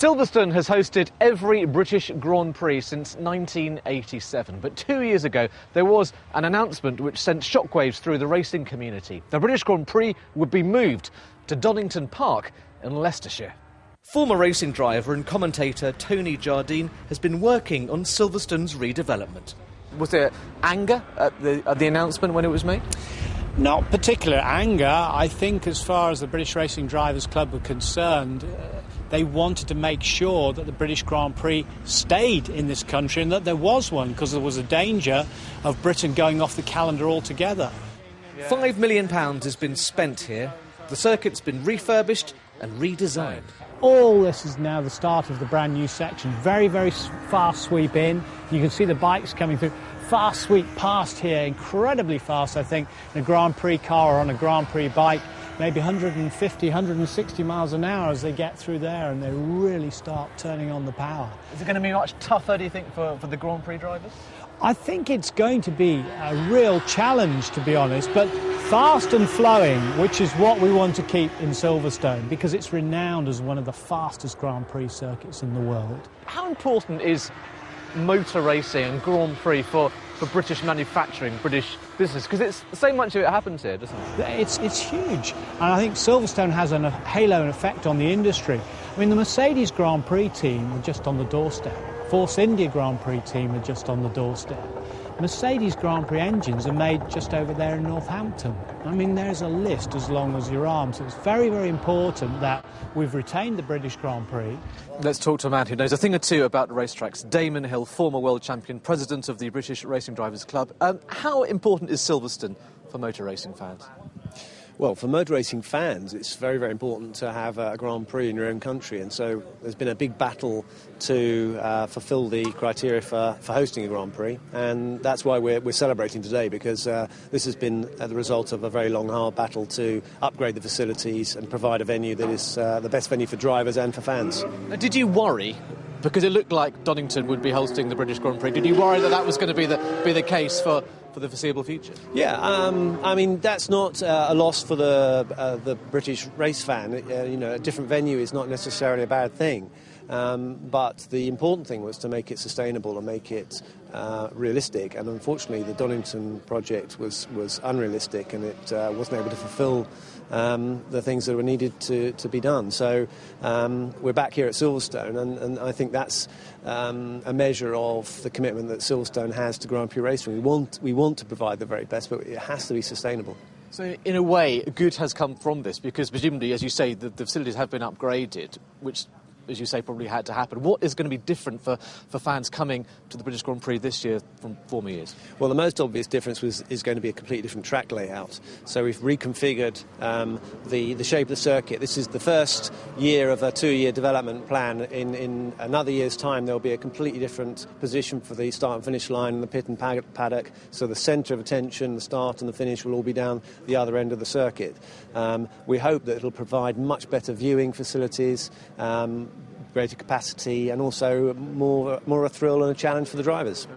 Silverstone has hosted every British Grand Prix since 1987, but 2 years ago there was an announcement which sent shockwaves through the racing community. The British Grand Prix would be moved to Donington Park in Leicestershire. Former racing driver and commentator Tony Jardine has been working on Silverstone's redevelopment. Was there anger at the announcement when it was made? Not particular anger. I think as far as the British Racing Drivers Club were concerned, they wanted to make sure that the British Grand Prix stayed in this country and that there was one, because there was a danger of Britain going off the calendar altogether. £5 million has been spent here. The circuit's been refurbished and redesigned. All this is now the start of the brand new section. Very, very fast sweep in. You can see the bikes coming through. Fast sweep past here, incredibly fast, I think, in a Grand Prix car or on a Grand Prix bike. Maybe 150, 160 miles an hour as they get through there, and they really start turning on the power. Is it going to be much tougher, do you think, for the Grand Prix drivers? I think it's going to be a real challenge, to be honest, but fast and flowing, which is what we want to keep in Silverstone, because it's renowned as one of the fastest Grand Prix circuits in the world. How important is motor racing and Grand Prix for British manufacturing, British business? Because it's so much of it happens here, doesn't it? It's huge, and I think Silverstone has a halo effect on the industry. I mean, the Mercedes Grand Prix team are just on the doorstep. Force India Grand Prix team are just on the doorstep. Mercedes Grand Prix engines are made just over there in Northampton. I mean, there's a list as long as your arm, so it's very, very important that we've retained the British Grand Prix. Let's talk to a man who knows a thing or two about racetracks. Damon Hill, former world champion, president of the British Racing Drivers Club. How important is Silverstone for motor racing fans? Well, for motor racing fans, it's very, very important to have a Grand Prix in your own country, and so there's been a big battle to fulfil the criteria for hosting a Grand Prix, and that's why we're celebrating today, because this has been the result of a very long, hard battle to upgrade the facilities and provide a venue that is the best venue for drivers and for fans. Did you worry, because it looked like Donington would be hosting the British Grand Prix, did you worry that was going to be the case for the foreseeable future? Yeah, I mean, that's not a loss for the British race fan. A different venue is not necessarily a bad thing. But the important thing was to make it sustainable and make it realistic. And unfortunately, the Donington project was unrealistic, and it wasn't able to fulfil the things that were needed to be done. So we're back here at Silverstone, and I think that's a measure of the commitment that Silverstone has to Grand Prix racing. We want to provide the very best, but it has to be sustainable. So in a way, good has come from this, because presumably, as you say, the facilities have been upgraded, which, as you say, probably had to happen. What is going to be different for fans coming to the British Grand Prix this year from former years? Well, the most obvious difference is going to be a completely different track layout. So we've reconfigured the shape of the circuit. This is the first year of a 2-year development plan. In another year's time, there'll be a completely different position for the start and finish line and the pit and paddock. So the centre of attention, the start and the finish will all be down the other end of the circuit. We hope that it'll provide much better viewing facilities, greater capacity, and also more a thrill and a challenge for the drivers.